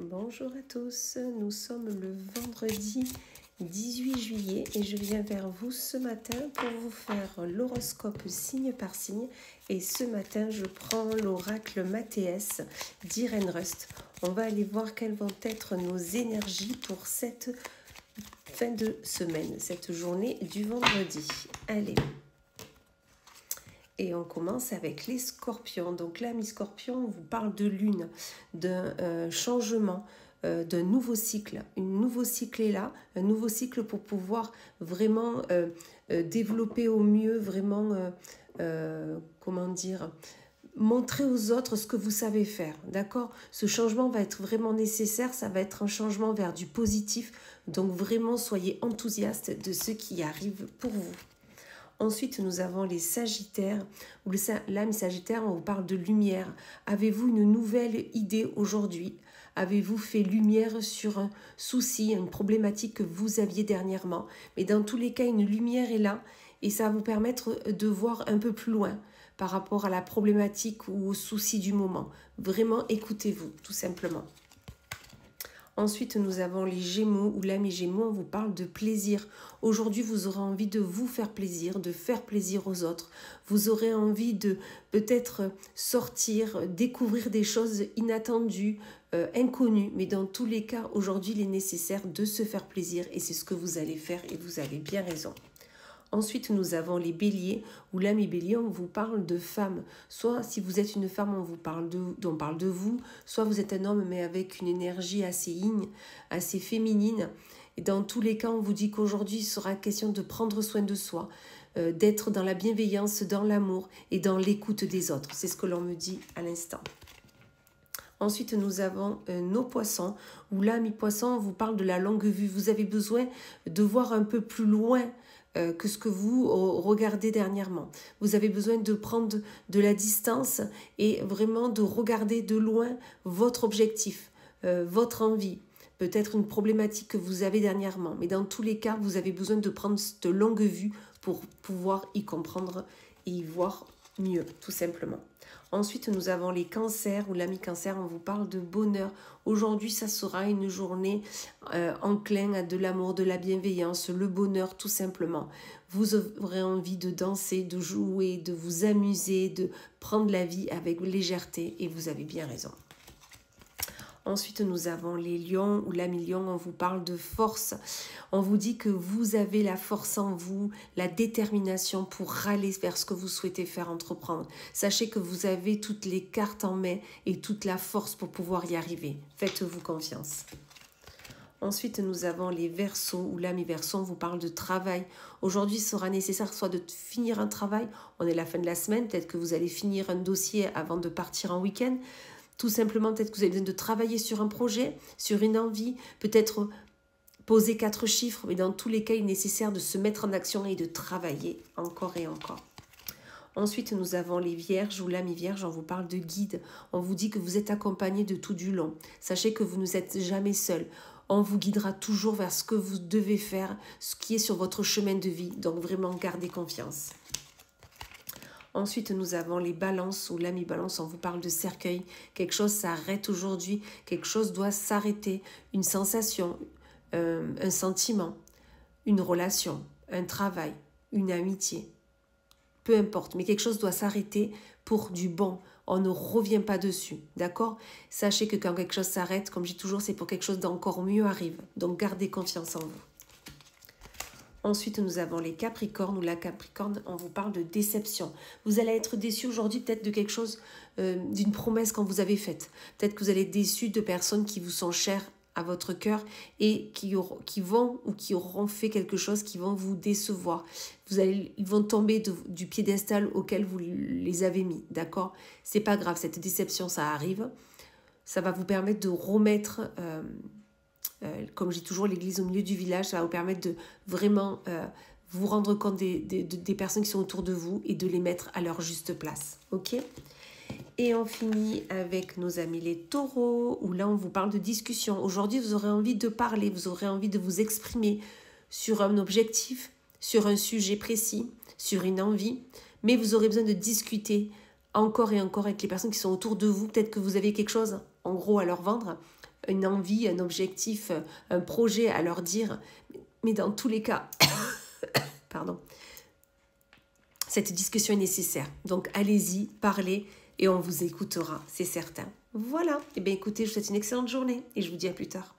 Bonjour à tous, nous sommes le vendredi 18 juillet et je viens vers vous ce matin pour vous faire l'horoscope signe par signe. Et ce matin, je prends l'oracle Mathéès d'Irène Rust. On va aller voir quelles vont être nos énergies pour cette fin de semaine, cette journée du vendredi. Allez. Et on commence avec les scorpions. Donc là, mes scorpions, on vous parle de lune, d'un changement, d'un nouveau cycle. Un nouveau cycle est là, un nouveau cycle pour pouvoir vraiment développer au mieux, vraiment, montrer aux autres ce que vous savez faire. D'accord ? Ce changement va être vraiment nécessaire, ça va être un changement vers du positif. Donc vraiment, soyez enthousiastes de ce qui arrive pour vous. Ensuite, nous avons les Sagittaires. L'âme Sagittaire, on vous parle de lumière. Avez-vous une nouvelle idée aujourd'hui ? Avez-vous fait lumière sur un souci, une problématique que vous aviez dernièrement ? Mais dans tous les cas, une lumière est là et ça va vous permettre de voir un peu plus loin par rapport à la problématique ou au souci du moment. Vraiment, écoutez-vous, tout simplement. Ensuite, nous avons les Gémeaux, ou l'âme Gémeaux, on vous parle de plaisir. Aujourd'hui, vous aurez envie de vous faire plaisir, de faire plaisir aux autres. Vous aurez envie de peut-être sortir, découvrir des choses inattendues, inconnues. Mais dans tous les cas, aujourd'hui, il est nécessaire de se faire plaisir et c'est ce que vous allez faire et vous avez bien raison. Ensuite, nous avons les béliers, ou l'âme bélier, on vous parle de femmes. Soit si vous êtes une femme, on parle de vous, soit vous êtes un homme, mais avec une énergie assez yin, assez féminine. Et dans tous les cas, on vous dit qu'aujourd'hui, il sera question de prendre soin de soi, d'être dans la bienveillance, dans l'amour et dans l'écoute des autres. C'est ce que l'on me dit à l'instant. Ensuite, nous avons nos poissons, où l'âme poisson, on vous parle de la longue vue. Vous avez besoin de voir un peu plus loin que ce que vous regardez dernièrement. Vous avez besoin de prendre de la distance et vraiment de regarder de loin votre objectif, votre envie, peut-être une problématique que vous avez dernièrement. Mais dans tous les cas, vous avez besoin de prendre cette longue vue pour pouvoir y comprendre et y voir mieux, tout simplement. Ensuite, nous avons les cancers, ou l'ami cancer, on vous parle de bonheur. Aujourd'hui, ça sera une journée enclin à de l'amour, de la bienveillance, le bonheur tout simplement. Vous aurez envie de danser, de jouer, de vous amuser, de prendre la vie avec légèreté et vous avez bien raison. Ensuite, nous avons les lions ou l'ami lion, on vous parle de force. On vous dit que vous avez la force en vous, la détermination pour aller vers ce que vous souhaitez faire entreprendre. Sachez que vous avez toutes les cartes en main et toute la force pour pouvoir y arriver. Faites-vous confiance. Ensuite, nous avons les Verseaux ou l'âme Verseau, on vous parle de travail. Aujourd'hui, il sera nécessaire soit de finir un travail, on est à la fin de la semaine, peut-être que vous allez finir un dossier avant de partir en week-end. Tout simplement, peut-être que vous avez besoin de travailler sur un projet, sur une envie, peut-être poser 4 chiffres, mais dans tous les cas, il est nécessaire de se mettre en action et de travailler encore et encore. Ensuite, nous avons les Vierges ou l'âme Vierge, on vous parle de guide. On vous dit que vous êtes accompagné de tout du long. Sachez que vous ne êtes jamais seul. On vous guidera toujours vers ce que vous devez faire, ce qui est sur votre chemin de vie. Donc vraiment, gardez confiance. Ensuite, nous avons les balances ou l'ami balance, on vous parle de cercueil. Quelque chose s'arrête aujourd'hui, quelque chose doit s'arrêter. Une sensation, un sentiment, une relation, un travail, une amitié. Peu importe, mais quelque chose doit s'arrêter pour du bon. On ne revient pas dessus, d'accord ? Sachez que quand quelque chose s'arrête, comme je dis toujours, c'est pour quelque chose d'encore mieux arrive. Donc, gardez confiance en vous. Ensuite, nous avons les Capricornes ou la Capricorne, on vous parle de déception. Vous allez être déçu aujourd'hui peut-être de quelque chose, d'une promesse qu'on vous avait faite. Peut-être que vous allez être déçu de personnes qui vous sont chères à votre cœur et qui auront fait quelque chose qui vont vous décevoir. Ils vont tomber du piédestal auquel vous les avez mis, d'accord ? C'est pas grave, cette déception, ça arrive. Ça va vous permettre de remettre... comme je dis toujours, l'église au milieu du village, ça va vous permettre de vraiment vous rendre compte des personnes qui sont autour de vous et de les mettre à leur juste place. Ok ? Et on finit avec nos amis les taureaux, où là on vous parle de discussion. Aujourd'hui, vous aurez envie de parler, vous aurez envie de vous exprimer sur un objectif, sur un sujet précis, sur une envie, mais vous aurez besoin de discuter encore et encore avec les personnes qui sont autour de vous. Peut-être que vous avez quelque chose, en gros, à leur vendre. une envie, un objectif, un projet à leur dire. Mais dans tous les cas, pardon, cette discussion est nécessaire. Donc allez-y, parlez et on vous écoutera, c'est certain. Voilà. Eh bien écoutez, je vous souhaite une excellente journée et je vous dis à plus tard.